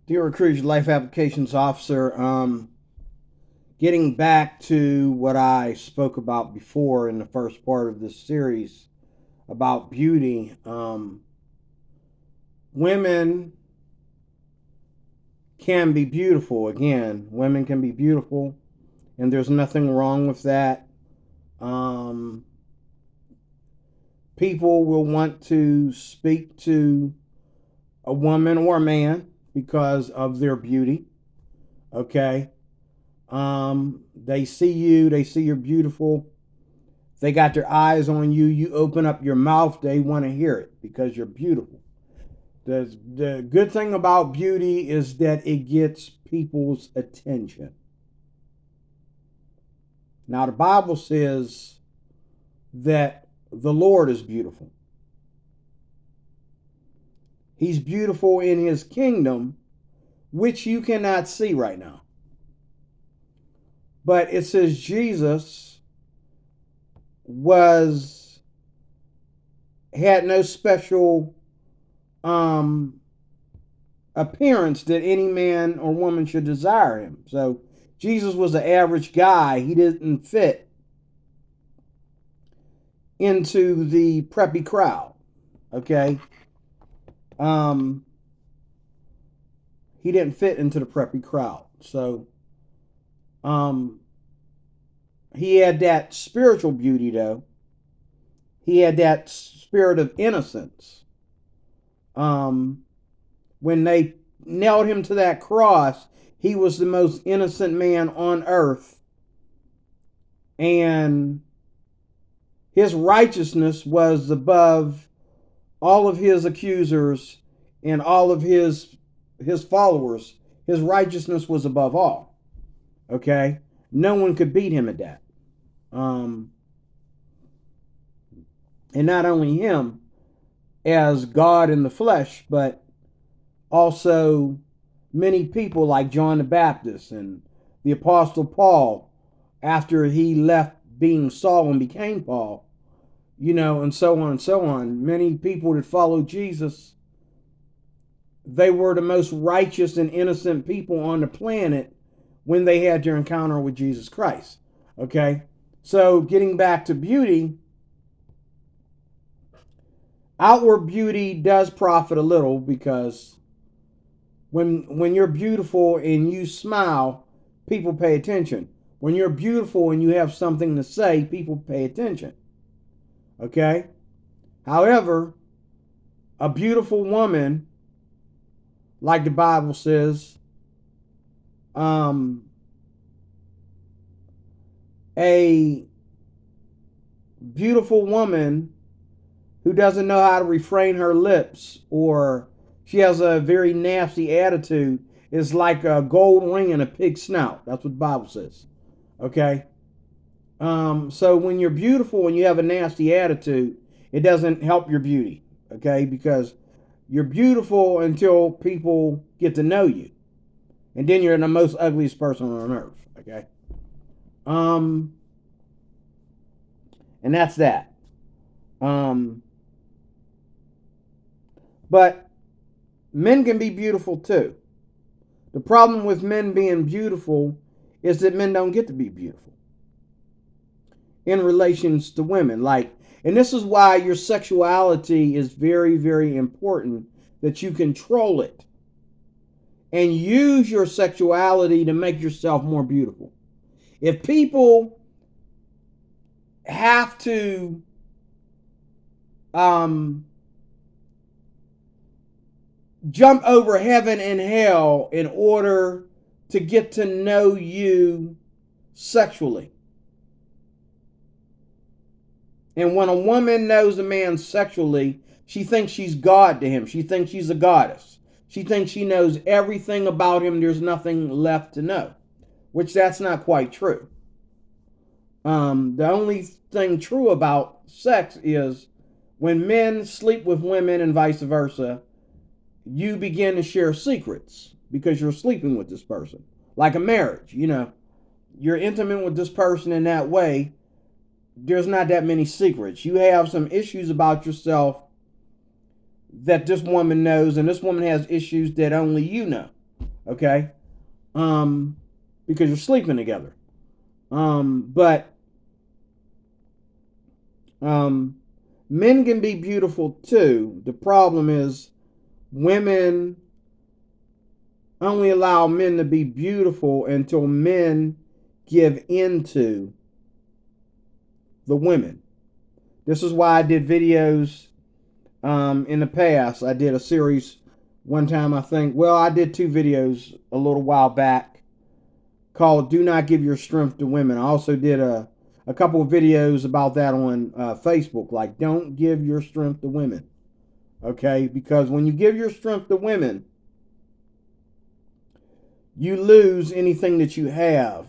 Dear Recruiter Life Applications Officer, getting back to what I spoke about before in the first part of this series about beauty, women can be beautiful. Again, women can be beautiful, and there's nothing wrong with that. Um, People will want to speak to a woman or a man because of their beauty. Okay. They see you, they see you're beautiful. They got their eyes on you. You open up your mouth, they want to hear it because you're beautiful. The good thing about beauty is that it gets people's attention. Now, the Bible says that the Lord is beautiful. He's beautiful in his kingdom, which you cannot see right now. But it says Jesus was had no special appearance that any man or woman should desire him. So Jesus was an average guy. He didn't fit into the preppy crowd. Okay. He didn't fit into the preppy crowd. So he had that spiritual beauty though. He had that spirit of innocence. When they nailed him to that cross, he was the most innocent man on earth. And his righteousness was above all of his accusers and all of his followers. His righteousness was above all. Okay? No one could beat him at that. And not only him as God in the flesh, but also many people like John the Baptist and the Apostle Paul after he left being Saul and became Paul, and so on and so on. Many people that followed Jesus, they were the most righteous and innocent people on the planet when they had their encounter with Jesus Christ. Okay? So getting back to beauty, outward beauty does profit a little because when you're beautiful and you smile, people pay attention. When you're beautiful and you have something to say, people pay attention. Okay? However, a beautiful woman, like the Bible says, a beautiful woman who doesn't know how to refrain her lips or she has a very nasty attitude is like a gold ring in a pig's snout. That's what the Bible says. Okay? So when you're beautiful and you have a nasty attitude, it doesn't help your beauty. Okay? Because you're beautiful until people get to know you. And then you're the most ugliest person on earth. Okay? And that's that. But men can be beautiful too. The problem with men being beautiful is that men don't get to be beautiful in relations to women. And this is why your sexuality is very, very important, that you control it and use your sexuality to make yourself more beautiful. If people have to jump over heaven and hell in order to get to know you sexually. And when a woman knows a man sexually, she thinks she's God to him. She thinks she's a goddess. She thinks she knows everything about him. There's nothing left to know, which that's not quite true. The only thing true about sex is when men sleep with women and vice versa, you begin to share secrets because you're sleeping with this person. Like a marriage, you're intimate with this person in that way. There's not that many secrets. You have some issues about yourself that this woman knows, and this woman has issues that only you know. Okay? Because you're sleeping together. But men can be beautiful too. The problem is women only allow men to be beautiful until men give into the women. This is why I did videos in the past. I did a series one time, I think. Well, I did 2 videos a little while back called Do Not Give Your Strength to Women. I also did a couple of videos about that on Facebook, like don't give your strength to women. Okay? Because when you give your strength to women, you lose anything that you have,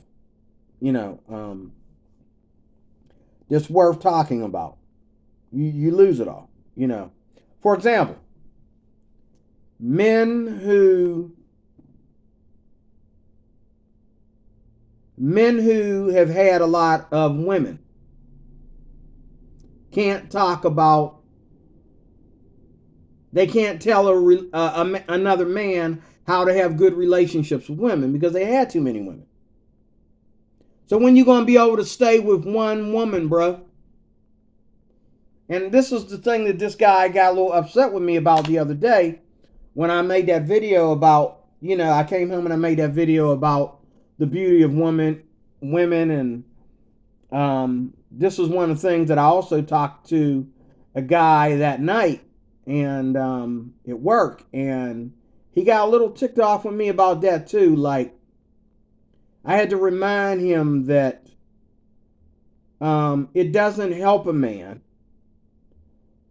that's worth talking about. You lose it all, For example, men who have had a lot of women can't talk about, they can't tell another man how to have good relationships with women because they had too many women. So when you going to be able to stay with one woman, bro? And this is the thing that this guy got a little upset with me about the other day when I made that video about, I came home and I made that video about the beauty of women, and this was one of the things that I also talked to a guy that night and at work, and he got a little ticked off with me about that too. Like, I had to remind him that it doesn't help a man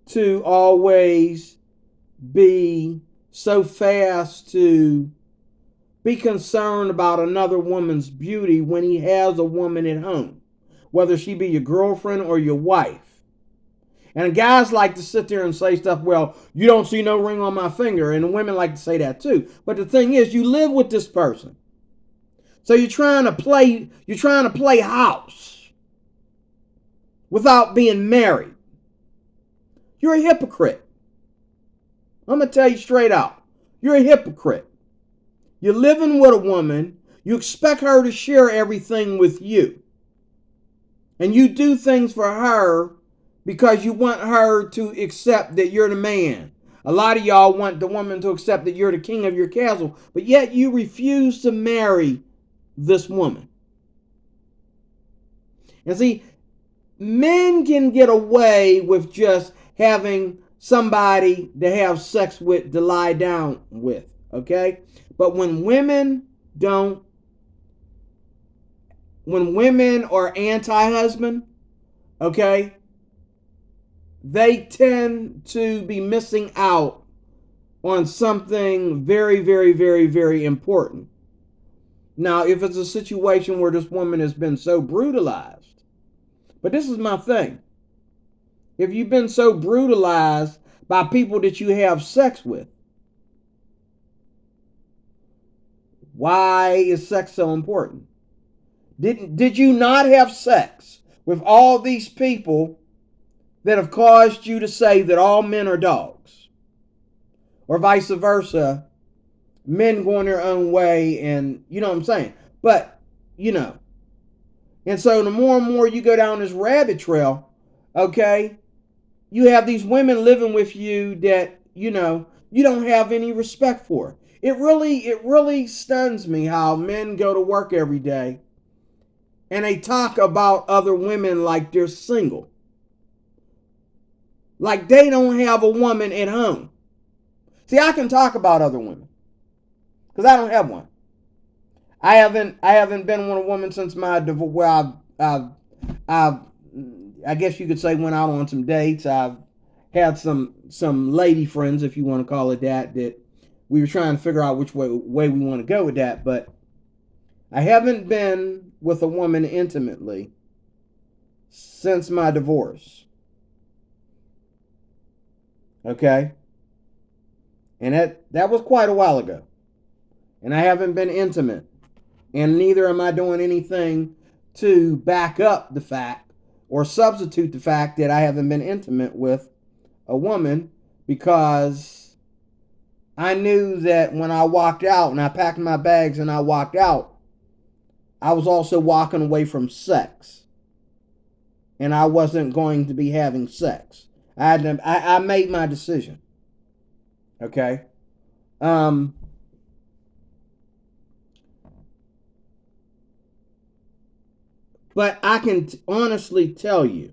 to always be so fast to be concerned about another woman's beauty when he has a woman at home, whether she be your girlfriend or your wife. And guys like to sit there and say stuff, well, you don't see no ring on my finger, and the women like to say that too. But the thing is, you live with this person. So you're trying to play house without being married. You're a hypocrite. I'm going to tell you straight out. You're a hypocrite. You're living with a woman. You expect her to share everything with you. And you do things for her because you want her to accept that you're the man. A lot of y'all want the woman to accept that you're the king of your castle, but yet you refuse to marry this woman. And see, men can get away with just having somebody to have sex with, to lie down with, okay? But when women are anti-husband, okay, they tend to be missing out on something very, very, very, very important. Now, if it's a situation where this woman has been so brutalized, but this is my thing. If you've been so brutalized by people that you have sex with, why is sex so important? Did you not have sex with all these people that have caused you to say that all men are dogs? Or vice versa, men going their own way, and you know what I'm saying? But, and so the more and more you go down this rabbit trail, okay, you have these women living with you that, you don't have any respect for. It really stuns me how men go to work every day and they talk about other women like they're single. Like they don't have a woman at home. See, I can talk about other women because I don't have one. I haven't been with a woman since my divorce. Well, I guess you could say went out on some dates. I've had some lady friends, if you want to call it that we were trying to figure out which way we want to go with that. But I haven't been with a woman intimately since my divorce. Okay? And that was quite a while ago. And I haven't been intimate. And neither am I doing anything to back up the fact or substitute the fact that I haven't been intimate with a woman, because I knew that when I walked out and I packed my bags and I walked out, I was also walking away from sex. And I wasn't going to be having sex. I made my decision. Okay? Um, but I can honestly tell you,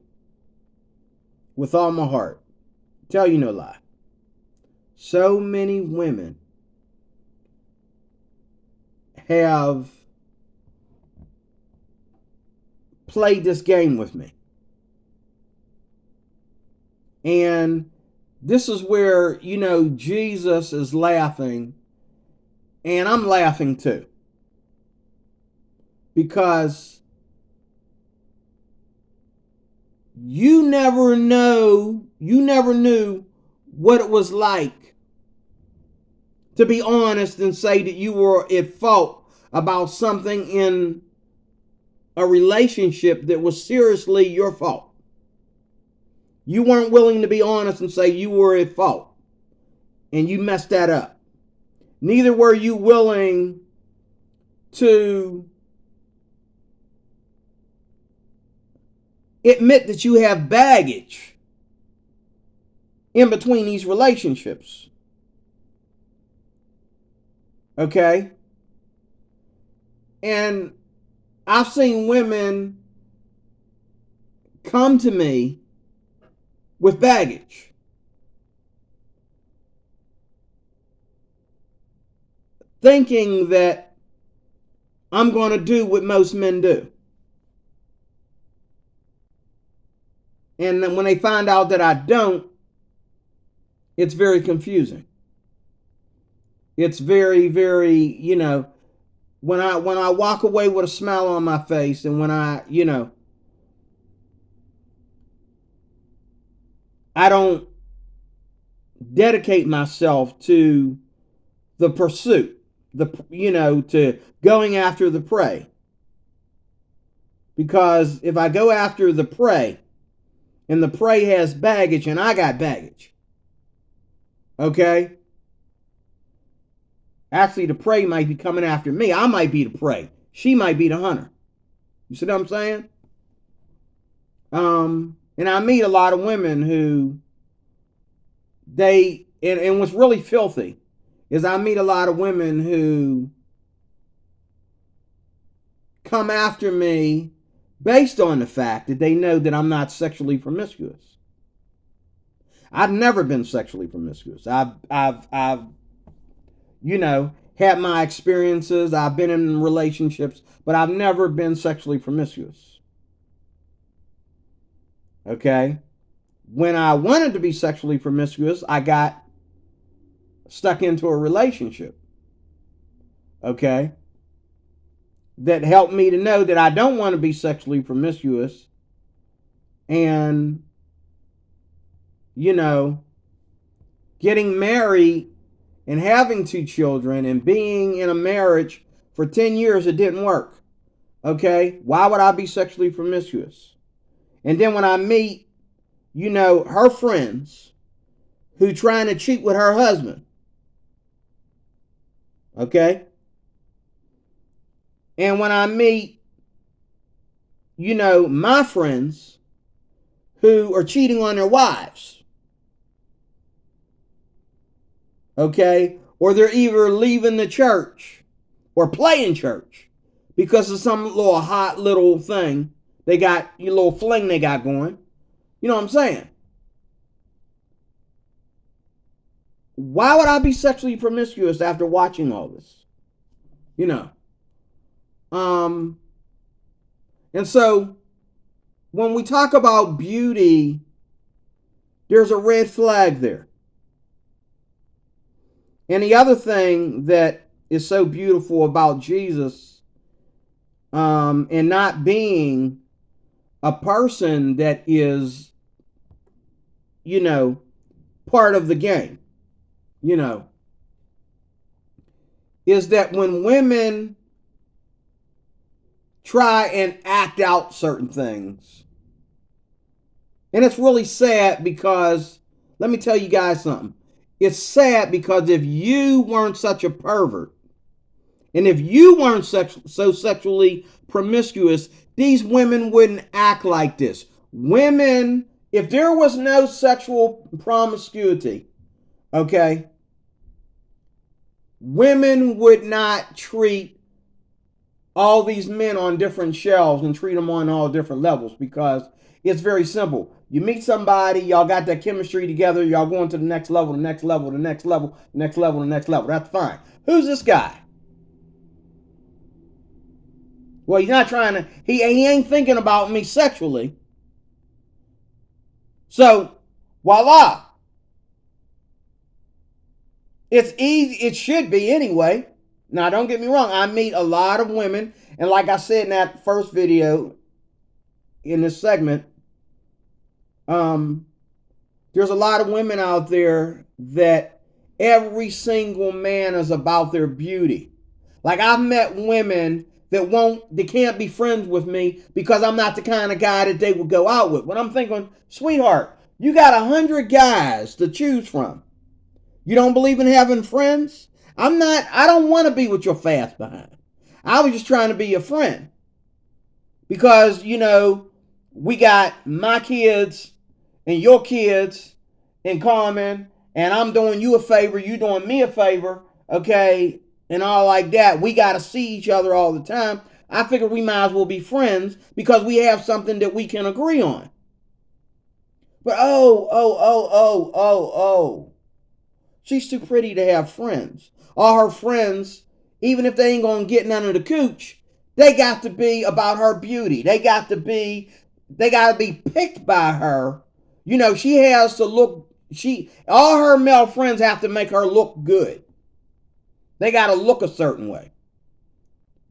with all my heart, tell you no lie, so many women have played this game with me. And this is where, Jesus is laughing, and I'm laughing too. Because you never knew what it was like to be honest and say that you were at fault about something in a relationship that was seriously your fault. You weren't willing to be honest and say you were at fault and you messed that up. Neither were you willing to admit that you have baggage in between these relationships. Okay? And I've seen women come to me with baggage. Thinking that I'm going to do what most men do. And then when they find out that I don't, it's very confusing. It's very, very, when I walk away with a smile on my face and when I don't dedicate myself to the pursuit, to going after the prey. Because if I go after the prey and the prey has baggage and I got baggage, okay? Actually, the prey might be coming after me. I might be the prey. She might be the hunter. You see what I'm saying? And I meet a lot of women who and what's really filthy is I meet a lot of women who come after me based on the fact that they know that I'm not sexually promiscuous. I've never been sexually promiscuous. I've had my experiences. I've been in relationships, but I've never been sexually promiscuous. Okay? When I wanted to be sexually promiscuous, I got stuck into a relationship. Okay? That helped me to know that I don't want to be sexually promiscuous. And, getting married and having 2 children and being in a marriage for 10 years, it didn't work. Okay? Why would I be sexually promiscuous? And then when I meet, her friends who trying to cheat with her husband. Okay? And when I meet, my friends who are cheating on their wives. Okay? Or they're either leaving the church or playing church because of some little hot little thing they got, your little fling they got going. You know what I'm saying? Why would I be sexually promiscuous after watching all this? And so when we talk about beauty, there's a red flag there. And the other thing that is so beautiful about Jesus, and not being a person that is, part of the game, is that when women try and act out certain things, and it's really sad because, let me tell you guys something. It's sad because if you weren't such a pervert, and if you weren't so sexually promiscuous, these women wouldn't act like this. Women, if there was no sexual promiscuity, okay, women would not treat all these men on different shelves and treat them on all different levels, because it's very simple. You meet somebody, y'all got that chemistry together, y'all going to the next level, the next level, the next level, the next level, the next level. That's fine. Who's this guy? Well, he's not trying to, he ain't thinking about me sexually. So, voila. It's easy, it should be anyway. Now, don't get me wrong, I meet a lot of women, and like I said in that first video in this segment, there's a lot of women out there that every single man is about their beauty. Like, I've met women they can't be friends with me because I'm not the kind of guy that they would go out with. But I'm thinking, sweetheart, you got 100 guys to choose from. You don't believe in having friends? I don't want to be with your fast behind. I was just trying to be your friend. Because, we got my kids and your kids in common, and I'm doing you a favor, you doing me a favor, okay, and all like that. We got to see each other all the time. I figure we might as well be friends because we have something that we can agree on. But she's too pretty to have friends. All her friends, even if they ain't gonna get none of the cooch, they got to be about her beauty. They got to be picked by her. She has to look, all her male friends have to make her look good. They got to look a certain way.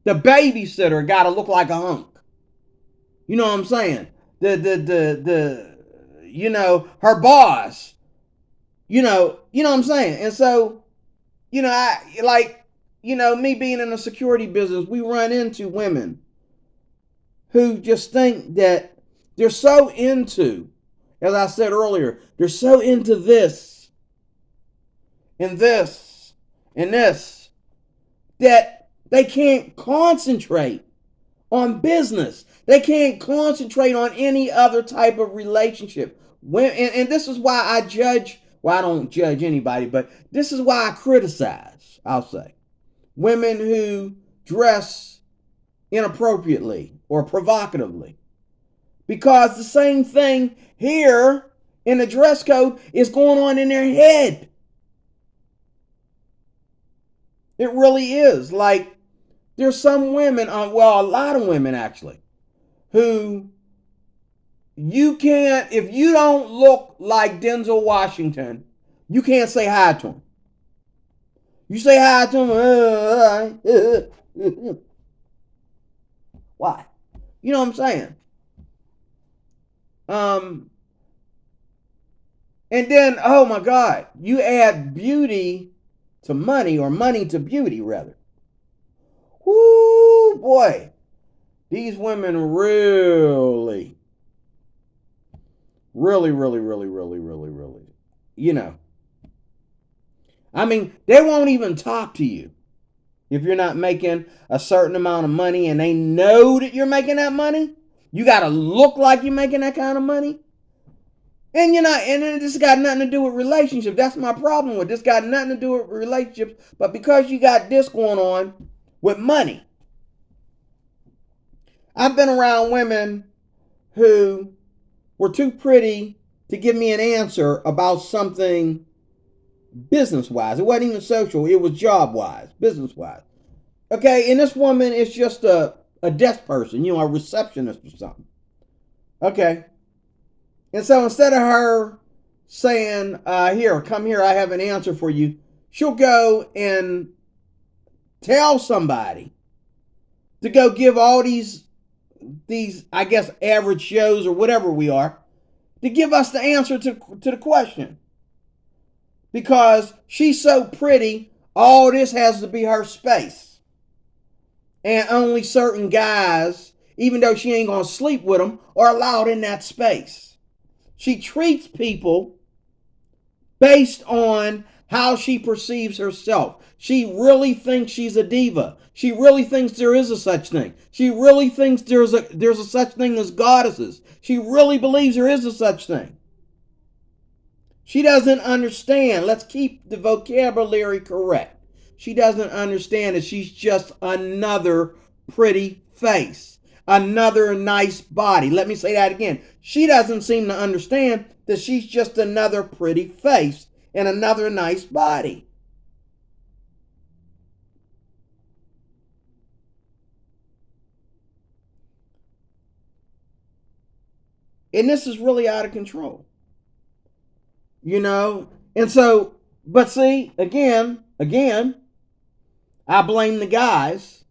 The babysitter got to look like a hunk. You know what I'm saying? Her boss. You know what I'm saying? And so, me being in the security business, we run into women who just think that they're so into, as I said earlier, they're so into this and this and this that they can't concentrate on business. They can't concentrate on any other type of relationship. And this is why I judge, well, I don't judge anybody, but this is why I criticize, I'll say, women who dress inappropriately or provocatively. Because the same thing here in the dress code is going on in their head. It really is. Like, there's some women, a lot of women actually, who you can't, if you don't look like Denzel Washington, you can't say hi to him. You say hi to him, why? You know what I'm saying? And then, oh my God, you add beauty to money, or money to beauty, rather. Whoo, boy. These women really, really, really, really, really, really, really, I mean, they won't even talk to you if you're not making a certain amount of money and they know that you're making that money. You got to look like you're making that kind of money. And this got nothing to do with relationships. That's my problem with this. Got nothing to do with relationships. But because you got this going on with money. I've been around women who were too pretty to give me an answer about something business-wise. It wasn't even social. It was job-wise, business-wise. Okay, and this woman is just a desk person, a receptionist or something. Okay. And so instead of her saying, here, come here, I have an answer for you, she'll go and tell somebody to go give all these, I guess, average shows or whatever we are, to give us the answer to the question. Because she's so pretty, all this has to be her space. And only certain guys, even though she ain't going to sleep with them, are allowed in that space. She treats people based on how she perceives herself. She really thinks she's a diva. She really thinks there is a such thing. She really thinks there's a such thing as goddesses. She really believes there is a such thing. She doesn't understand. Let's keep the vocabulary correct. She doesn't understand that she's just another pretty face, another nice body. Let me say that again. She doesn't seem to understand that she's just another pretty face and another nice body. And this is really out of control. You know? And so, but see, again, I blame the guys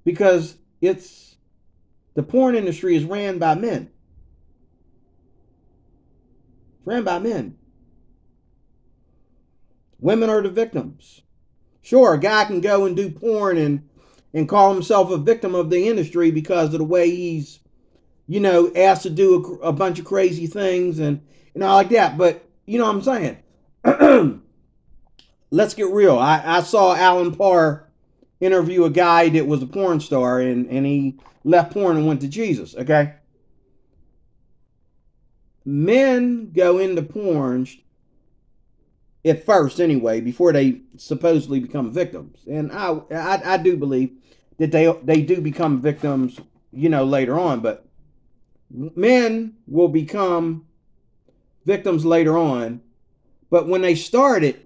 because the porn industry is ran by men. It's ran by men. Women are the victims. Sure, a guy can go and do porn and call himself a victim of the industry because of the way he's, asked to do a bunch of crazy things and like that. But you know what I'm saying? Let's get real. I saw Alan Parr interview a guy that was a porn star and he left porn and went to Jesus, okay? Men go into porn at first anyway, before they supposedly become victims. And I do believe that they do become victims, later on, but men will become victims later on. But when they started,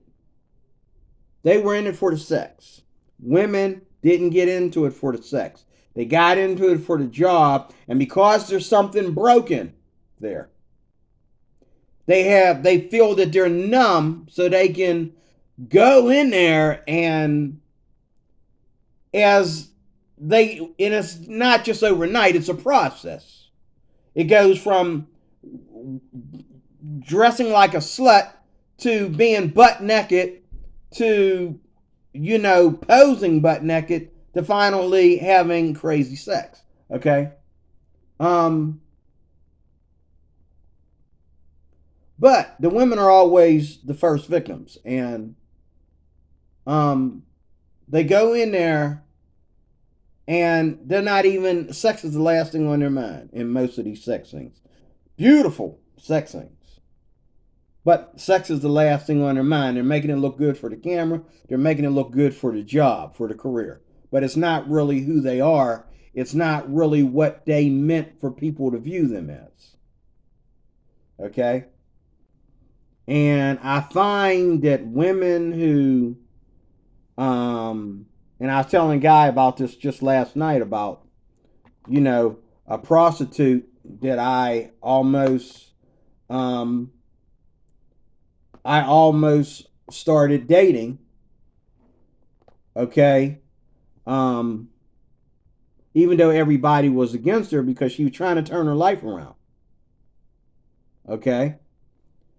they were in it for the sex. Women didn't get into it for the sex. They got into it for the job, and because there's something broken there, they feel that they're numb, so they can go in there and and it's not just overnight, it's a process. It goes from dressing like a slut to being butt naked to posing butt naked to finally having crazy sex. Okay? But the women are always the first victims. And they go in there and they're not even, sex is the last thing on their mind in most of these sex things. Beautiful sex things. But sex is the last thing on their mind. They're making it look good for the camera. They're making it look good for the job, for the career. But it's not really who they are. It's not really what they meant for people to view them as. Okay? And I find that women who, and I was telling a guy about this just last night about, a prostitute that I almost started dating. Okay. Even though everybody was against her because she was trying to turn her life around. Okay.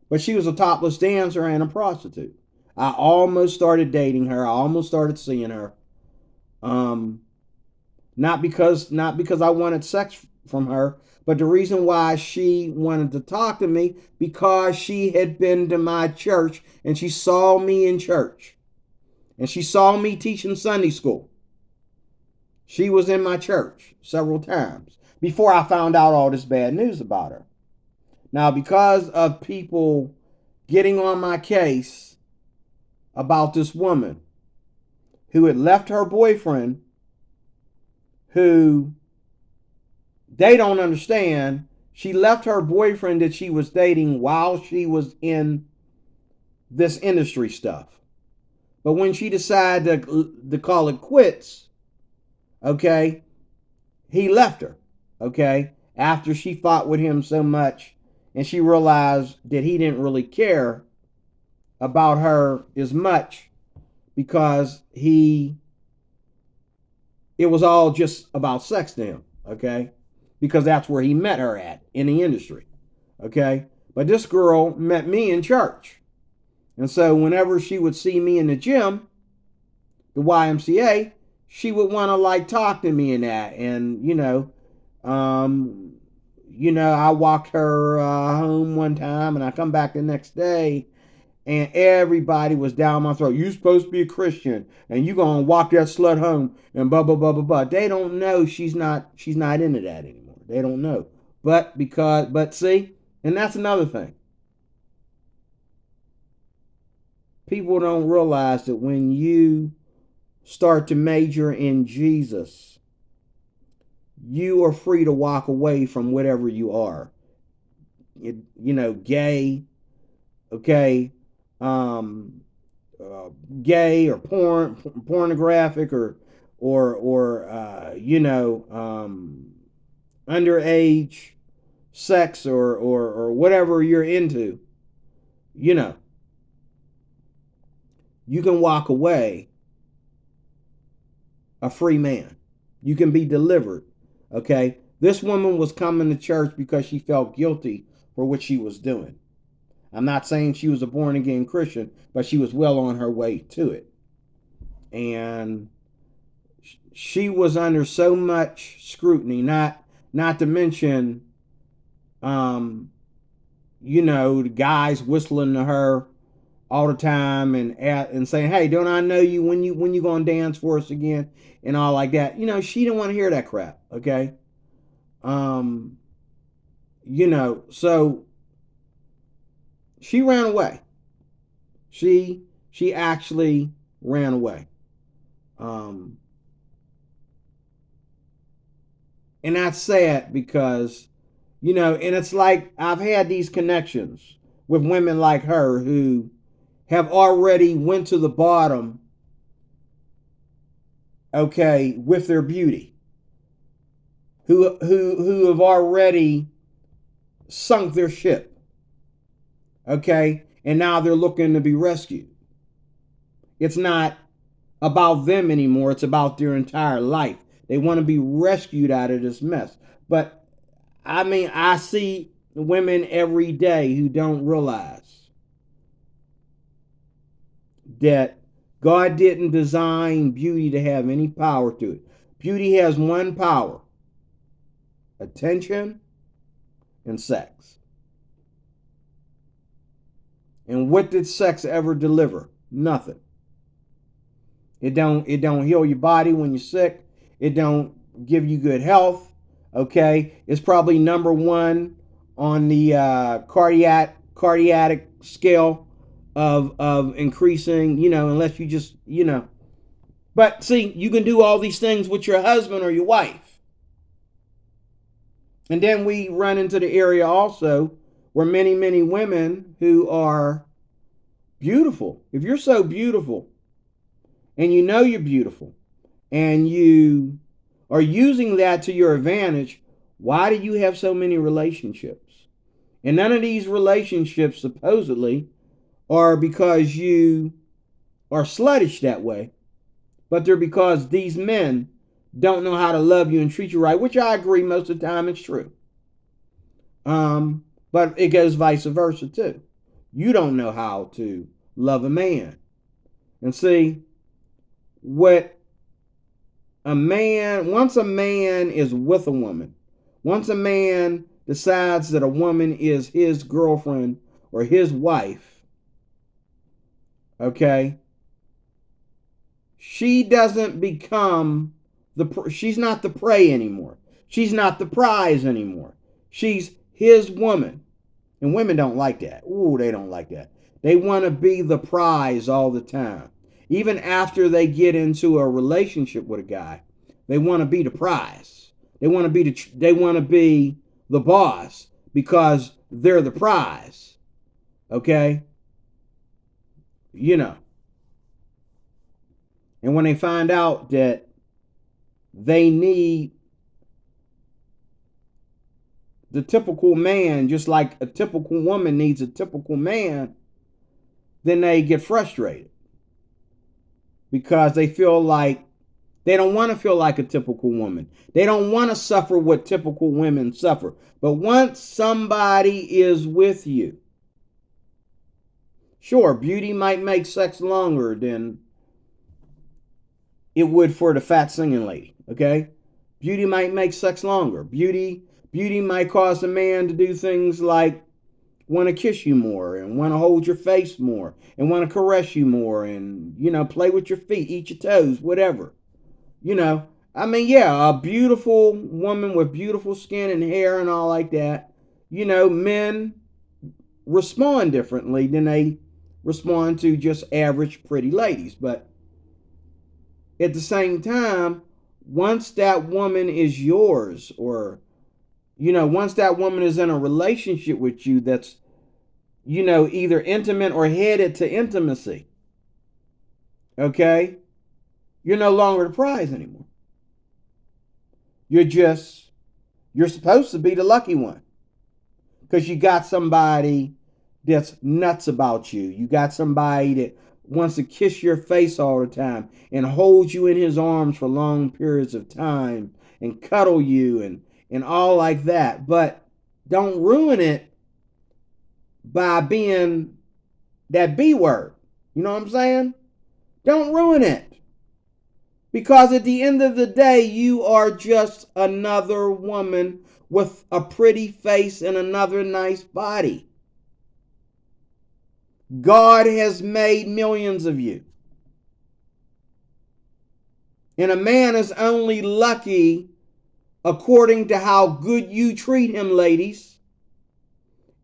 But she was a topless dancer and a prostitute. I almost started dating her. I almost started seeing her. Not because I wanted sex from her, but the reason why she wanted to talk to me, because she had been to my church and she saw me in church. And she saw me teaching Sunday school. She was in my church several times before I found out all this bad news about her. Now, because of people getting on my case about this woman who had left her boyfriend, who they don't understand, she left her boyfriend that she was dating while she was in this industry stuff. But when she decided to call it quits, okay, he left her, okay, after she fought with him so much and she realized that he didn't really care about her as much because it was all just about sex to him, okay? Because that's where he met her at, in the industry, okay? But this girl met me in church. And so whenever she would see me in the gym, the YMCA, she would want to talk to me and that. And, I walked her home one time and I come back the next day and everybody was down my throat. You supposed to be a Christian, and you gonna walk that slut home, and blah blah blah blah blah. They don't know she's not into that anymore. They don't know, but see, and that's another thing. People don't realize that when you start to major in Jesus, you are free to walk away from whatever you are. Gay, okay, um, gay or pornographic or underage sex or whatever you're into. You know, you can walk away a free man. You can be delivered. Okay, this woman was coming to church because she felt guilty for what she was doing. I'm not saying she was a born again Christian, but she was well on her way to it. And she was under so much scrutiny, not to mention the guys whistling to her all the time and saying, "Hey, don't I know you? When you gonna dance for us again?" and all like that. She didn't want to hear that crap. Okay. Um, so she ran away. She actually ran away. Um, and that's sad because, and it's like I've had these connections with women like her who have already went to the bottom, okay, with their beauty, who have already sunk their ship, okay, and now they're looking to be rescued. It's not about them anymore. It's about their entire life. They want to be rescued out of this mess. But I mean, I see women every day who don't realize that God didn't design beauty to have any power to it. Beauty has one power: attention and sex. And what did sex ever deliver? Nothing. It don't heal your body when you're sick. It don't give you good health. Okay, it's probably number one on the cardiac scale of increasing. Unless you just. But see, you can do all these things with your husband or your wife, and then we run into the area also where many women who are beautiful. If you're so beautiful and you know you're beautiful and you are using that to your advantage, why do you have so many relationships? And none of these relationships supposedly are because you are sluttish that way, but they're because these men don't know how to love you and treat you right, which I agree most of the time it's true. But it goes vice versa too. You don't know how to love a man. And see, what once a man is with a woman, once a man decides that a woman is his girlfriend or his wife, okay, she doesn't become she's not the prey anymore. She's not the prize anymore. She's his woman. And women don't like that. Ooh, they don't like that. They want to be the prize all the time. Even after they get into a relationship with a guy, they want to be the prize. They want to be the boss because they're the prize. Okay? And when they find out that they need the typical man, just like a typical woman needs a typical man, then they get frustrated because they feel like they don't want to feel like a typical woman. They don't want to suffer what typical women suffer. But once somebody is with you, sure, beauty might make sex longer than it would for the fat singing lady. Okay? Beauty might make sex longer. Beauty might cause a man to do things like want to kiss you more and want to hold your face more and want to caress you more and, play with your feet, eat your toes, whatever. I mean, yeah, a beautiful woman with beautiful skin and hair and all like that, men respond differently than they respond to just average pretty ladies. But at the same time, once that woman is yours, or, once that woman is in a relationship with you that's, either intimate or headed to intimacy, okay, you're no longer the prize anymore. You're supposed to be the lucky one because you got somebody that's nuts about you. You got somebody that wants to kiss your face all the time and hold you in his arms for long periods of time and cuddle you and all like that. But don't ruin it by being that B word. You know what I'm saying? Don't ruin it. Because at the end of the day, you are just another woman with a pretty face and another nice body. God has made millions of you. And a man is only lucky according to how good you treat him, ladies.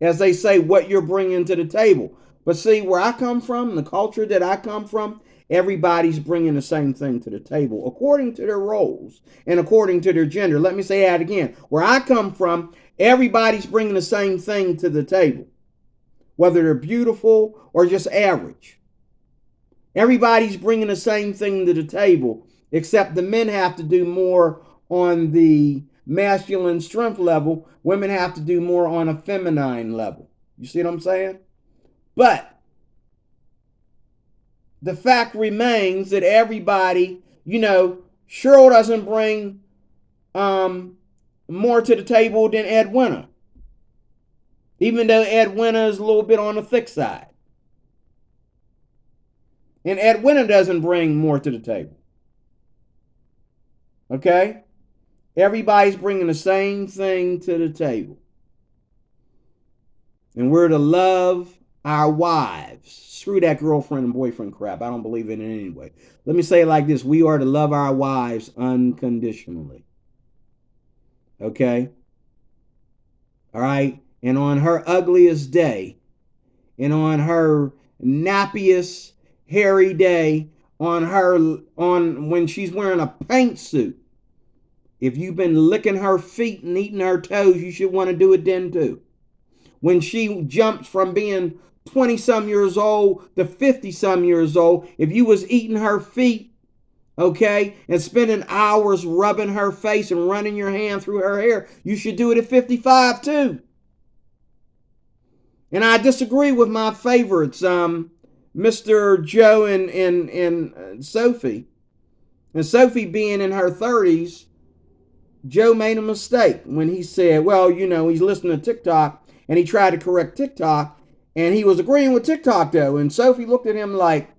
As they say, what you're bringing to the table. But see, where I come from, the culture that I come from, everybody's bringing the same thing to the table according to their roles and according to their gender. Let me say that again. Where I come from, everybody's bringing the same thing to the table, whether they're beautiful or just average. Everybody's bringing the same thing to the table, except the men have to do more on the masculine strength level. Women have to do more on a feminine level. You see what I'm saying? But the fact remains that everybody, Cheryl doesn't bring more to the table than Edwina. Even though Edwina is a little bit on the thick side. And Edwina doesn't bring more to the table. Okay? Everybody's bringing the same thing to the table. And we're to love our wives. Screw that girlfriend and boyfriend crap. I don't believe in it anyway. Let me say it like this. We are to love our wives unconditionally. Okay? All right? And on her ugliest day, and on her nappiest, hairy day, on when she's wearing a paint suit, if you've been licking her feet and eating her toes, you should want to do it then too. When she jumps from being 20-some years old to 50-some years old, if you was eating her feet, okay, and spending hours rubbing her face and running your hand through her hair, you should do it at 55 too. And I disagree with my favorites, Mr. Joe and Sophie. And Sophie being in her 30s, Joe made a mistake when he said, well, he's listening to TikTok, and he tried to correct TikTok, and he was agreeing with TikTok, though. And Sophie looked at him like,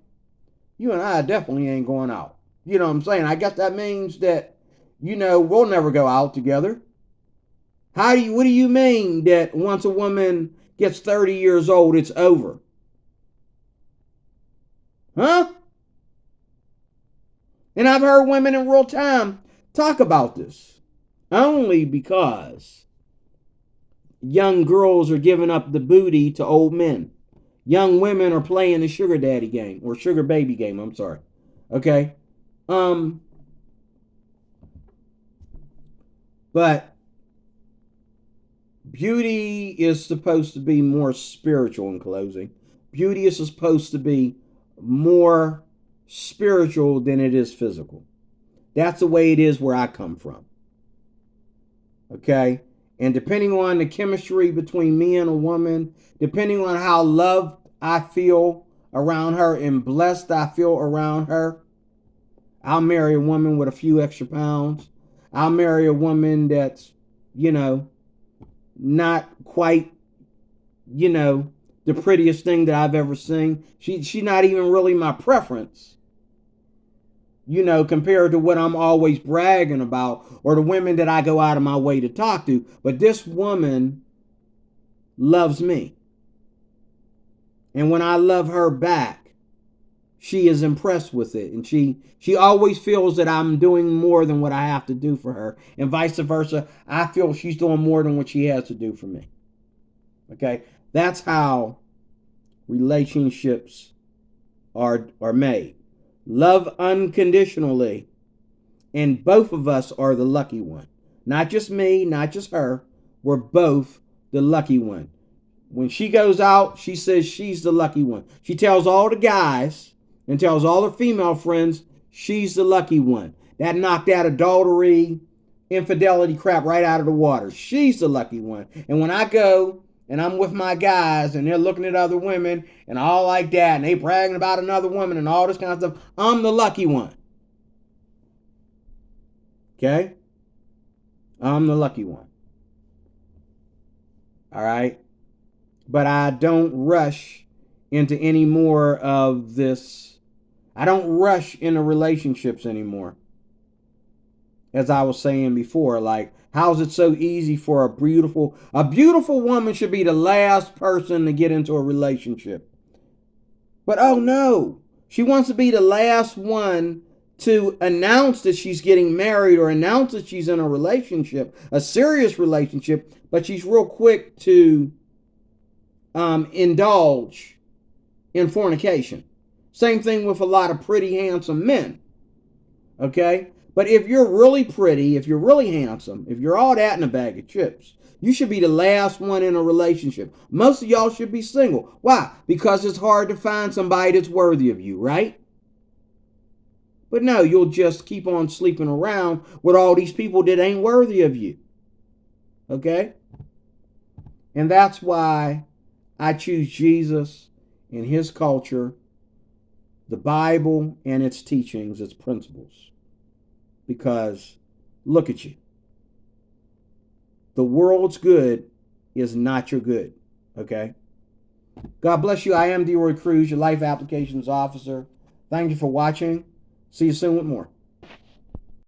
you and I definitely ain't going out. You know what I'm saying? I guess that means that, we'll never go out together. What do you mean that once a woman gets 30 years old, it's over? Huh? And I've heard women in real time talk about this. Only because young girls are giving up the booty to old men. Young women are playing the sugar daddy game, or sugar baby game, I'm sorry. Okay? But beauty is supposed to be more spiritual in closing. Beauty is supposed to be more spiritual than it is physical. That's the way it is where I come from. Okay? And depending on the chemistry between me and a woman, depending on how loved I feel around her and blessed I feel around her, I'll marry a woman with a few extra pounds. I'll marry a woman that's, not quite, the prettiest thing that I've ever seen. She's not even really my preference, compared to what I'm always bragging about, or the women that I go out of my way to talk to. But this woman loves me. And when I love her back, she is impressed with it. And she always feels that I'm doing more than what I have to do for her. And vice versa. I feel she's doing more than what she has to do for me. Okay? That's how relationships are made. Love unconditionally. And both of us are the lucky one. Not just me, not just her. We're both the lucky one. When she goes out, she says she's the lucky one. She tells all the guys and tells all her female friends she's the lucky one. That knocked that adultery, infidelity crap right out of the water. She's the lucky one. And when I go and I'm with my guys and they're looking at other women and all like that and they bragging about another woman and all this kind of stuff, I'm the lucky one. Okay? I'm the lucky one. All right? But I don't rush into any more of this. I don't rush into relationships anymore. As I was saying before, like, how's it so easy for a beautiful woman should be the last person to get into a relationship. But oh no, she wants to be the last one to announce that she's getting married or announce that she's in a relationship, a serious relationship, but she's real quick to indulge in fornication. Same thing with a lot of pretty, handsome men. Okay? But if you're really pretty, if you're really handsome, if you're all that in a bag of chips, you should be the last one in a relationship. Most of y'all should be single. Why? Because it's hard to find somebody that's worthy of you, right? But no, you'll just keep on sleeping around with all these people that ain't worthy of you. Okay? And that's why I choose Jesus and his culture, the Bible and its teachings, its principles. Because look at you. The world's good is not your good. Okay? God bless you. I am DeRoy Cruz, your Life Applications Officer. Thank you for watching. See you soon with more.